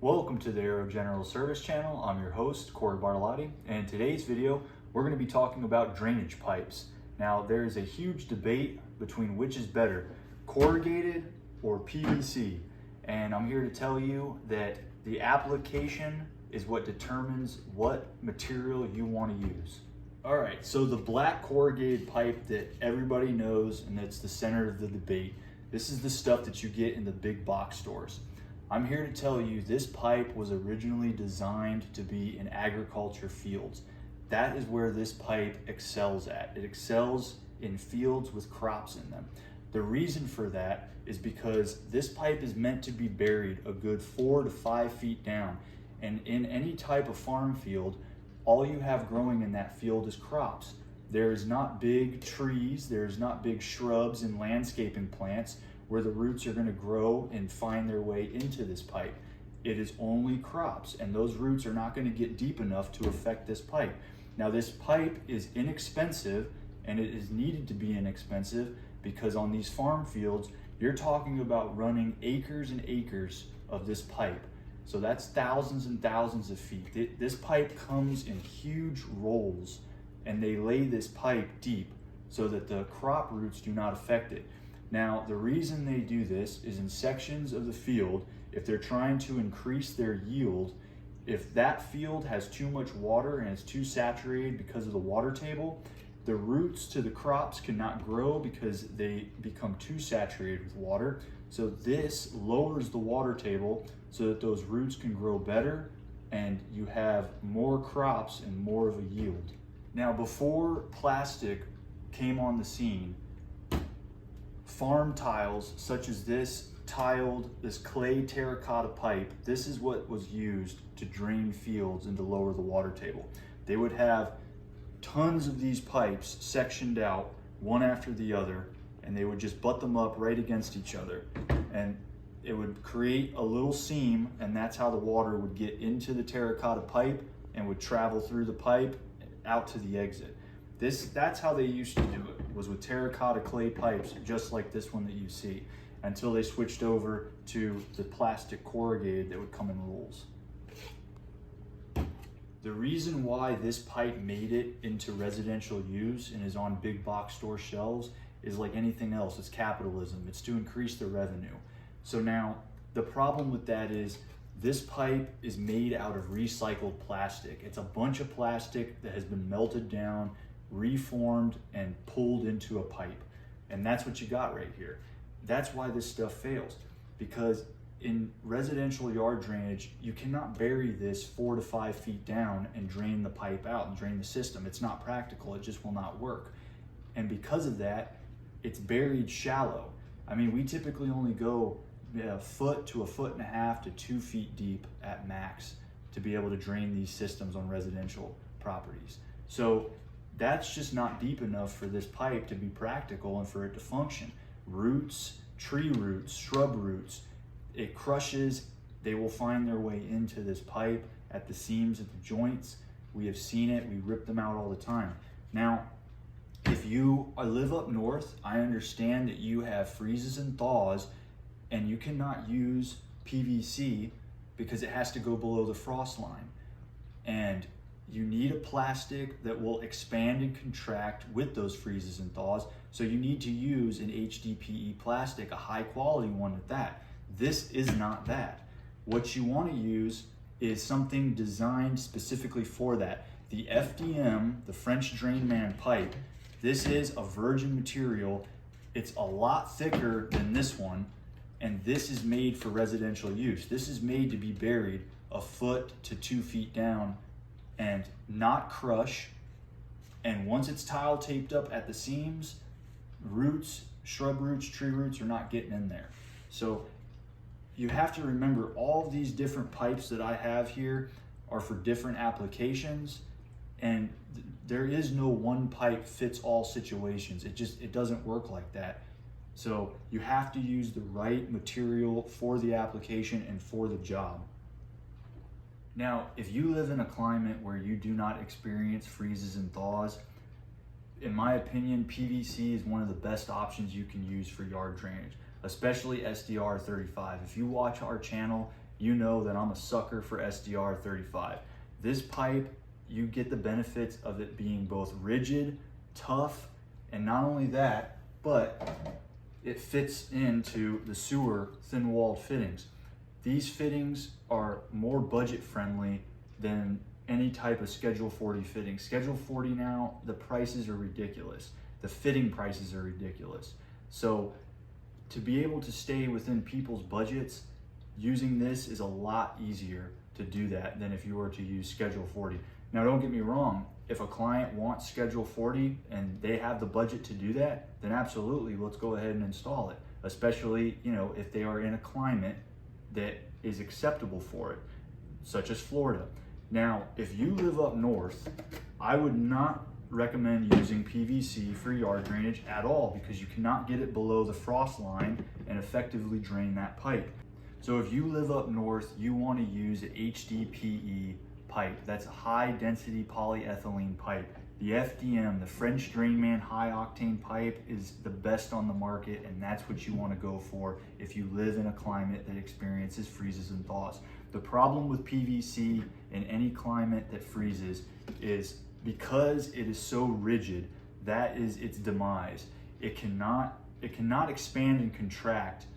Welcome to the Aero General Service channel. I'm your host, Corey Bartolotti, and in today's video, we're going to be talking about drainage pipes. Now, there is a huge debate between which is better, corrugated or PVC, and I'm here to tell you that the application is what determines what material you want to use. All right, so the black corrugated pipe that everybody knows and that's the center of the debate, this is the stuff that you get in the big box stores. I'm here to tell you this pipe was originally designed to be in agriculture fields. That is where this pipe excels at. It excels in fields with crops in them. The reason for that is because this pipe is meant to be buried a good 4 to 5 feet down. And in any type of farm field, all you have growing in that field is crops. There is not big trees, there is not big shrubs and landscaping plants where the roots are going to grow and find their way into this pipe. It is only crops, and those roots are not going to get deep enough to affect this pipe. Now, this pipe is inexpensive, and it is needed to be inexpensive because on these farm fields, you're talking about running acres and acres of this pipe. So that's thousands and thousands of feet. This pipe comes in huge rolls, and they lay this pipe deep so that the crop roots do not affect it. Now, the reason they do this is in sections of the field, if they're trying to increase their yield, if that field has too much water and it's too saturated because of the water table, the roots to the crops cannot grow because they become too saturated with water. So this lowers the water table so that those roots can grow better and you have more crops and more of a yield. Now, before plastic came on the scene, farm tiles such as this clay terracotta pipe, this is what was used to drain fields and to lower the water table. They would have tons of these pipes sectioned out one after the other, and they would just butt them up right against each other, and it would create a little seam, and that's how the water would get into the terracotta pipe and would travel through the pipe out to the exit. That's how they used to do it, was with terracotta clay pipes, just like this one that you see, until they switched over to the plastic corrugated that would come in rolls. The reason why this pipe made it into residential use and is on big box store shelves is like anything else, it's capitalism. It's to increase the revenue. So now, the problem with that is this pipe is made out of recycled plastic. It's a bunch of plastic that has been melted down, reformed, and pulled into a pipe. And that's what you got right here. That's why this stuff fails. Because in residential yard drainage, you cannot bury this 4 to 5 feet down and drain the pipe out and drain the system. It's not practical, it just will not work. And because of that, it's buried shallow. I mean, we typically only go a foot to 1.5 feet to 2 feet deep at max to be able to drain these systems on residential properties. So that's just not deep enough for this pipe to be practical and for it to function. Roots, tree roots, shrub roots, it crushes, they will find their way into this pipe at the seams, at the joints. We have seen it, we rip them out all the time. Now, if you live up north, I understand that you have freezes and thaws and you cannot use PVC because it has to go below the frost line. And you need a plastic that will expand and contract with those freezes and thaws. So you need to use an HDPE plastic, a high quality one at that. This is not that. What you want to use is something designed specifically for that. The FDM, the French Drain Man pipe, this is a virgin material. It's a lot thicker than this one, and this is made for residential use. This is made to be buried 1 foot to 2 feet down and not crush. And once it's tile taped up at the seams, roots, shrub roots, tree roots are not getting in there. So you have to remember all of these different pipes that I have here are for different applications, and there is no one pipe fits all situations. It doesn't work like that. So you have to use the right material for the application and for the job. Now, if you live in a climate where you do not experience freezes and thaws, in my opinion, PVC is one of the best options you can use for yard drainage, especially SDR 35. If you watch our channel you know that I'm a sucker for SDR 35. This pipe, you get the benefits of it being both rigid, tough, and not only that, but it fits into the sewer thin-walled fittings. These fittings are more budget friendly than any type of Schedule 40 fitting. Schedule 40 now, the prices are ridiculous. The fitting prices are ridiculous. So to be able to stay within people's budgets, using this is a lot easier to do that than if you were to use Schedule 40. Now don't get me wrong, if a client wants Schedule 40 and they have the budget to do that, then absolutely, let's go ahead and install it. Especially, if they are in a climate that is acceptable for it, such as Florida. Now, if you live up north, I would not recommend using PVC for yard drainage at all, because you cannot get it below the frost line and effectively drain that pipe. So if you live up north, you want to use HDPE pipe. That's a high density polyethylene pipe. The FDM, the French Drainman high octane pipe, is the best on the market, and that's what you want to go for if you live in a climate that experiences freezes and thaws. The problem with PVC in any climate that freezes is because it is so rigid, that is its demise. It cannot expand and contract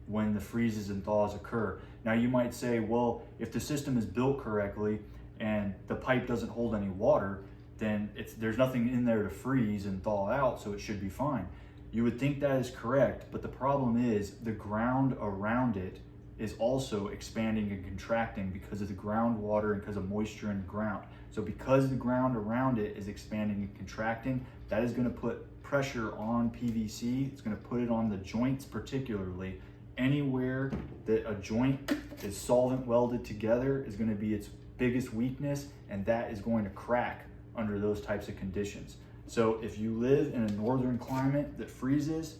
when the freezes and thaws occur. Now you might say, well, if the system is built correctly and the pipe doesn't hold any water, then there's nothing in there to freeze and thaw out, so it should be fine. You would think that is correct, but the problem is the ground around it is also expanding and contracting because of the groundwater and because of moisture in the ground. So because the ground around it is expanding and contracting, that is going to put pressure on PVC. It's going to put it on the joints, particularly. Anywhere that a joint is solvent welded together is going to be its biggest weakness, and that is going to crack under those types of conditions. So if you live in a northern climate that freezes,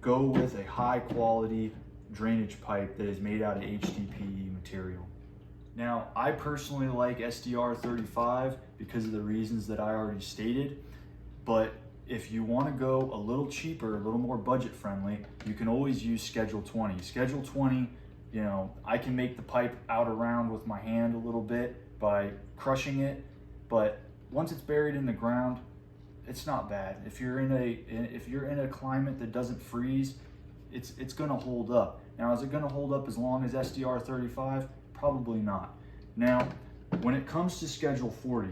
go with a high quality drainage pipe that is made out of HDPE material. Now, I personally like SDR 35 because of the reasons that I already stated, but if you want to go a little cheaper, a little more budget friendly, you can always use Schedule 20. Schedule 20, I can make the pipe out around with my hand a little bit by crushing it, but once it's buried in the ground, it's not bad. If you're in a climate that doesn't freeze, it's going to hold up. Now, is it going to hold up as long as SDR 35? Probably not. Now, when it comes to Schedule 40,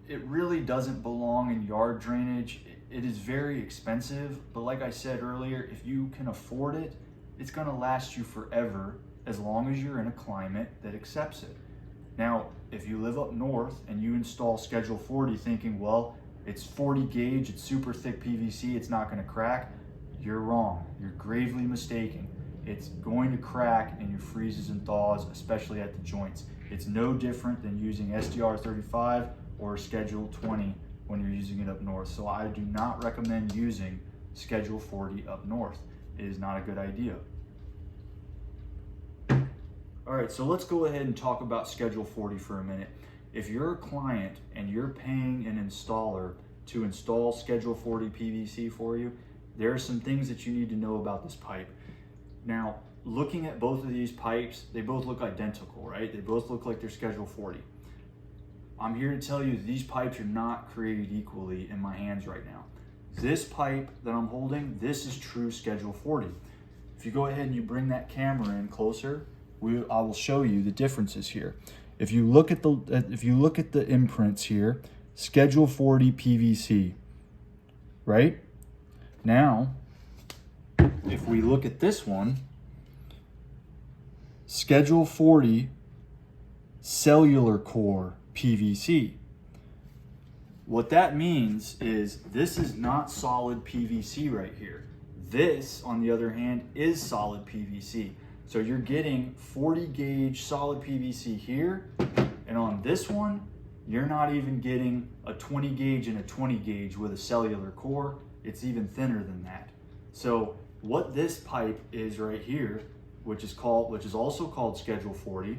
it really doesn't belong in yard drainage. It is very expensive, but like I said earlier, if you can afford it, it's going to last you forever as long as you're in a climate that accepts it. Now, if you live up north and you install Schedule 40 thinking, well, it's 40 gauge, it's super thick PVC, it's not going to crack, you're wrong. You're gravely mistaken. It's going to crack in your freezes and thaws, especially at the joints. It's no different than using SDR 35 or Schedule 20 when you're using it up north. So I do not recommend using Schedule 40 up north. It is not a good idea. All right, so let's go ahead and talk about Schedule 40 for a minute. If you're a client and you're paying an installer to install Schedule 40 PVC for you, there are some things that you need to know about this pipe. Now, looking at both of these pipes, they both look identical, right? They both look like they're Schedule 40. I'm here to tell you these pipes are not created equally in my hands right now. This pipe that I'm holding, this is true Schedule 40. If you go ahead and you bring that camera in closer, I will show you the differences here. If you look at the imprints here, Schedule 40 PVC, right? Now, if we look at this one, Schedule 40 cellular core PVC. What that means is this is not solid PVC right here. This, on the other hand, is solid PVC. So you're getting 40 gauge solid PVC here, and on this one, you're not even getting a 20 gauge and a 20 gauge with a cellular core. It's even thinner than that. So what this pipe is right here, which is also called Schedule 40,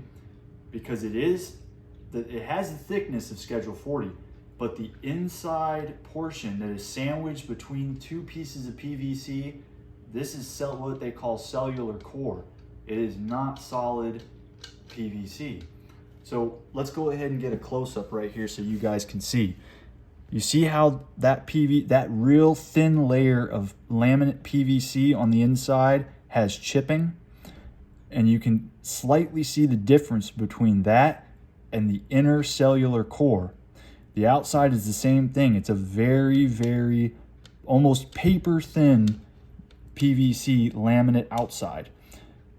because it has the thickness of Schedule 40, but the inside portion that is sandwiched between two pieces of PVC this is what they call cellular core. It is not solid PVC. So let's go ahead and get a close-up right here so you guys can see. You see how that real thin layer of laminate PVC on the inside has chipping? And you can slightly see the difference between that and the inner cellular core. The outside is the same thing. It's a very, very almost paper thin PVC laminate outside.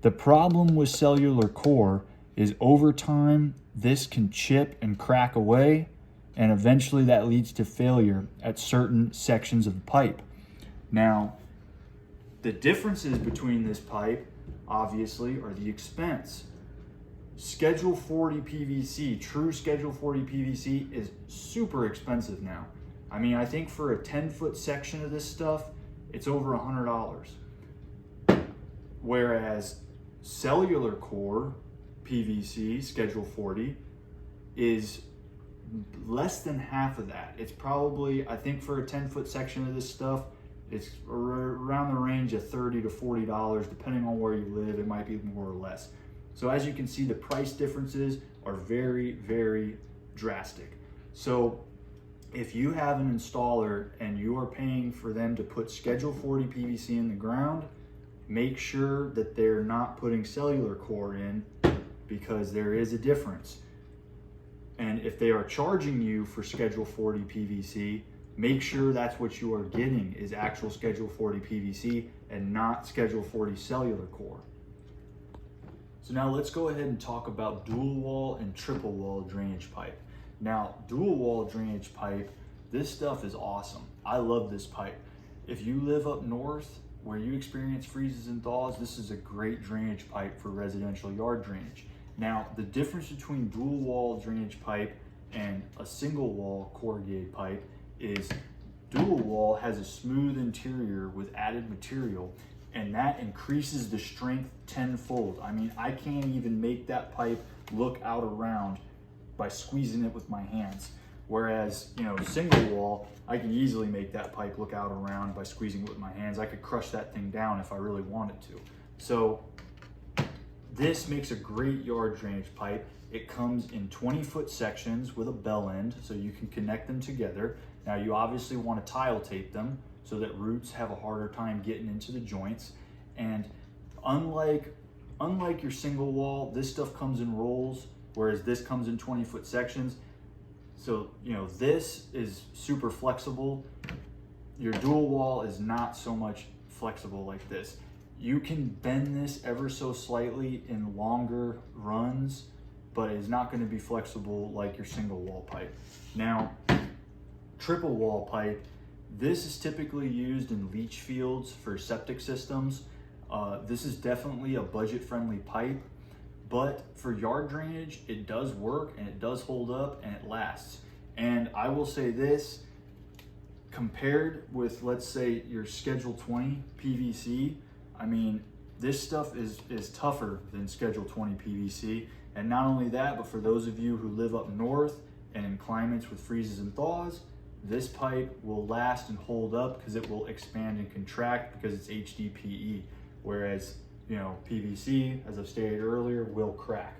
The problem with cellular core is over time, this can chip and crack away, and eventually that leads to failure at certain sections of the pipe. Now, the differences between this pipe, obviously, are the expense. Schedule 40 PVC, true Schedule 40 PVC is super expensive now. I mean, I think for a 10-foot section of this stuff, it's over $100. Whereas cellular core PVC, Schedule 40, is less than half of that. It's probably, I think for a 10-foot section of this stuff, it's around the range of $30 to $40, depending on where you live. It might be more or less. So as you can see, the price differences are very, very drastic. So if you have an installer and you are paying for them to put Schedule 40 PVC in the ground, make sure that they're not putting cellular core in, because there is a difference. And if they are charging you for Schedule 40 PVC, make sure that's what you are getting is actual Schedule 40 PVC and not Schedule 40 cellular core. So now let's go ahead and talk about dual wall and triple wall drainage pipe. Now, dual wall drainage pipe, this stuff is awesome. I love this pipe. If you live up north where you experience freezes and thaws, this is a great drainage pipe for residential yard drainage. Now, the difference between dual wall drainage pipe and a single wall corrugated pipe is dual wall has a smooth interior with added material, and that increases the strength tenfold. I mean, I can't even make that pipe look out around by squeezing it with my hands. Whereas, you know, single wall, I can easily make that pipe look out around by squeezing it with my hands. I could crush that thing down if I really wanted to. So this makes a great yard drainage pipe. It comes in 20-foot sections with a bell end, so you can connect them together. Now, you obviously want to tile tape them so that roots have a harder time getting into the joints. And unlike your single wall, this stuff comes in rolls, whereas this comes in 20-foot sections. So, you know, this is super flexible. Your dual wall is not so much flexible like this. You can bend this ever so slightly in longer runs, but it's not going to be flexible like your single wall pipe. Now, triple wall pipe, this is typically used in leach fields for septic systems. This is definitely a budget-friendly pipe, but for yard drainage, it does work and it does hold up and it lasts. And I will say this, compared with, let's say, your Schedule 20 PVC, I mean, this stuff is tougher than Schedule 20 PVC. And not only that, but for those of you who live up north and in climates with freezes and thaws, this pipe will last and hold up because it will expand and contract because it's HDPE. Whereas, you know, PVC, as I've stated earlier, will crack.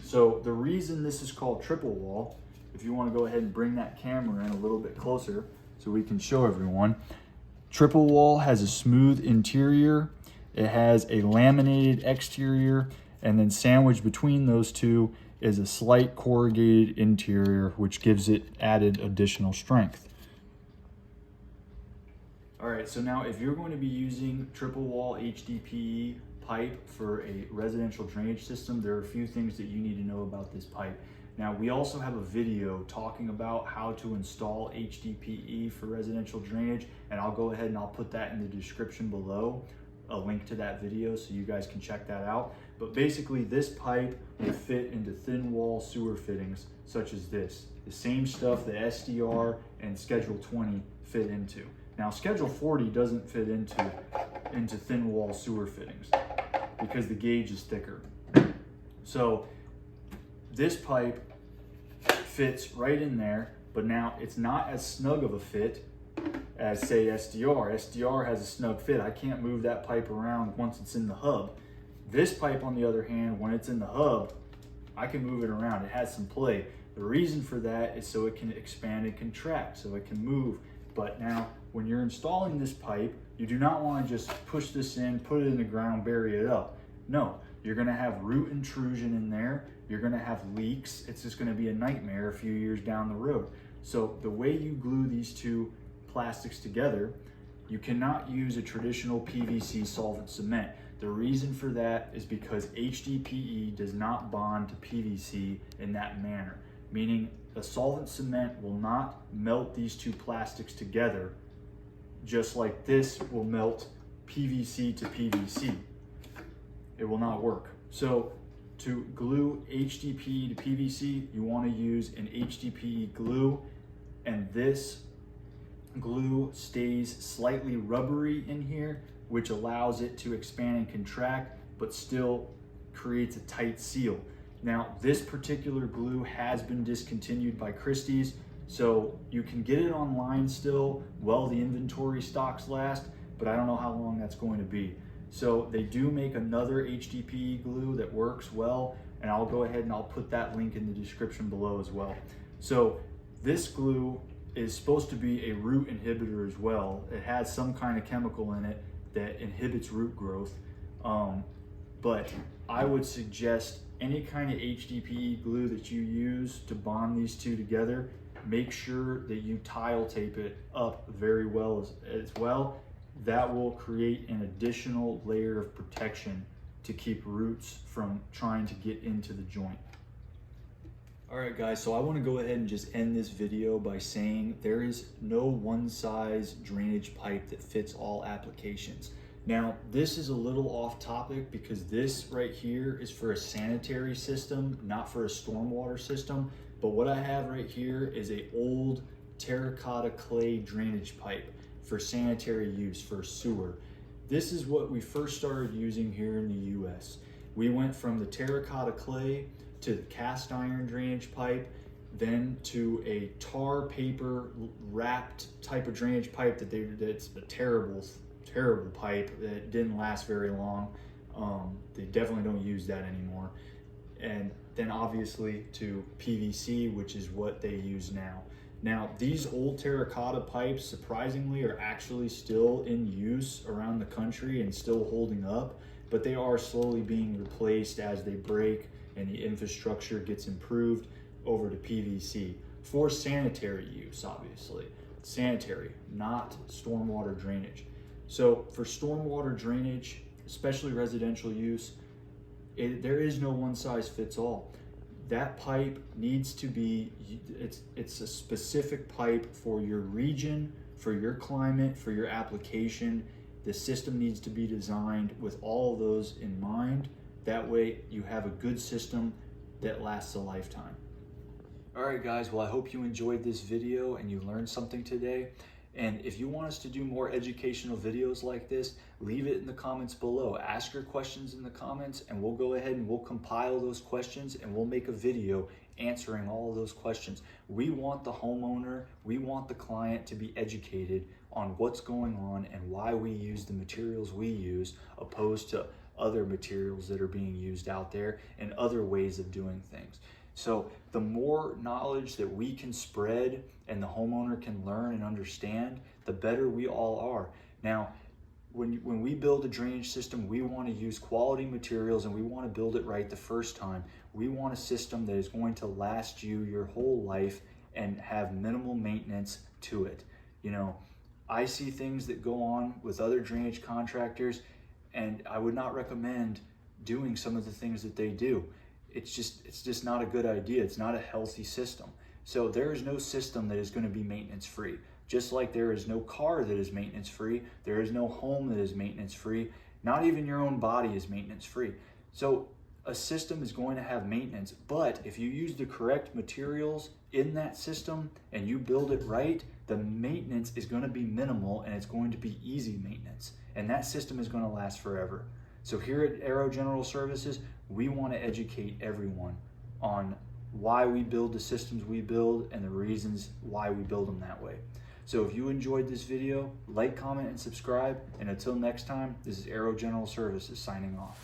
So the reason this is called triple wall, if you want to go ahead and bring that camera in a little bit closer so we can show everyone, triple wall has a smooth interior, it has a laminated exterior, and then sandwiched between those two is a slight corrugated interior, which gives it added additional strength. All right, so now if you're going to be using triple wall HDPE pipe for a residential drainage system, there are a few things that you need to know about this pipe. Now, we also have a video talking about how to install HDPE for residential drainage, and I'll go ahead and I'll put that in the description below, a link to that video so you guys can check that out. But basically, this pipe will fit into thin wall sewer fittings such as this. The same stuff that SDR and Schedule 20 fit into. Now, Schedule 40 doesn't fit into thin wall sewer fittings because the gauge is thicker. So this pipe fits right in there, but now it's not as snug of a fit as say SDR. SDR has a snug fit. I can't move that pipe around once it's in the hub. This pipe, on the other hand, when it's in the hub, I can move it around. It has some play. The reason for that is so it can expand and contract, so it can move. But now, when you're installing this pipe, you do not want to just push this in, put it in the ground, bury it up. No, you're going to have root intrusion in there. You're going to have leaks. It's just going to be a nightmare a few years down the road. So the way you glue these two plastics together, you cannot use a traditional PVC solvent cement. The reason for that is because HDPE does not bond to PVC in that manner, meaning a solvent cement will not melt these two plastics together just like this will melt PVC to PVC. It will not work. So to glue HDPE to PVC, you want to use an HDPE glue, and this glue stays slightly rubbery in here, which allows it to expand and contract, but still creates a tight seal. Now, this particular glue has been discontinued by Christie's, so you can get it online still while the inventory stocks last, but I don't know how long that's going to be. So they do make another HDPE glue that works well, and I'll go ahead and I'll put that link in the description below as well. So this glue is supposed to be a root inhibitor as well. It has some kind of chemical in it that inhibits root growth, but I would suggest any kind of HDPE glue that you use to bond these two together, make sure that you tile tape it up very well as well. That will create an additional layer of protection to keep roots from trying to get into the joint. All right, guys, so I want to go ahead and just end this video by saying there is no one size drainage pipe that fits all applications. Now, this is a little off topic because this right here is for a sanitary system, not for a stormwater system. But what I have right here is an old terracotta clay drainage pipe for sanitary use, for sewer. This is what we first started using here in the US. We went from the terracotta clay to the cast iron drainage pipe, then to a tar paper wrapped type of drainage pipe that's a terrible pipe that didn't last very long. They definitely don't use that anymore. And then obviously to PVC, which is what they use now. Now, these old terracotta pipes, surprisingly, are actually still in use around the country and still holding up, but they are slowly being replaced as they break and the infrastructure gets improved over to PVC for sanitary use, obviously. Sanitary, not stormwater drainage. So for stormwater drainage, especially residential use, there is no one size fits all. That pipe needs to be, it's a specific pipe for your region, for your climate, for your application. The system needs to be designed with all of those in mind. That way you have a good system that lasts a lifetime. All right, guys, well, I hope you enjoyed this video and you learned something today. And if you want us to do more educational videos like this, leave it in the comments below. Ask your questions in the comments and we'll go ahead and we'll compile those questions and we'll make a video answering all of those questions. We want the homeowner, we want the client to be educated on what's going on and why we use the materials we use opposed to other materials that are being used out there and other ways of doing things. So the more knowledge that we can spread and the homeowner can learn and understand, the better we all are. Now, when we build a drainage system, we want to use quality materials and we want to build it right the first time. We want a system that is going to last you your whole life and have minimal maintenance to it. You know, I see things that go on with other drainage contractors and I would not recommend doing some of the things that they do. It's just not a good idea. It's not a healthy system. So there is no system that is going to be maintenance free. Just like there is no car that is maintenance free, there is no home that is maintenance free. Not even your own body is maintenance free. So a system is going to have maintenance, but if you use the correct materials in that system and you build it right, the maintenance is going to be minimal and it's going to be easy maintenance. And that system is going to last forever. So here at Aero General Services, we want to educate everyone on why we build the systems we build and the reasons why we build them that way. So if you enjoyed this video, like, comment, and subscribe. And until next time, this is Aero General Services signing off.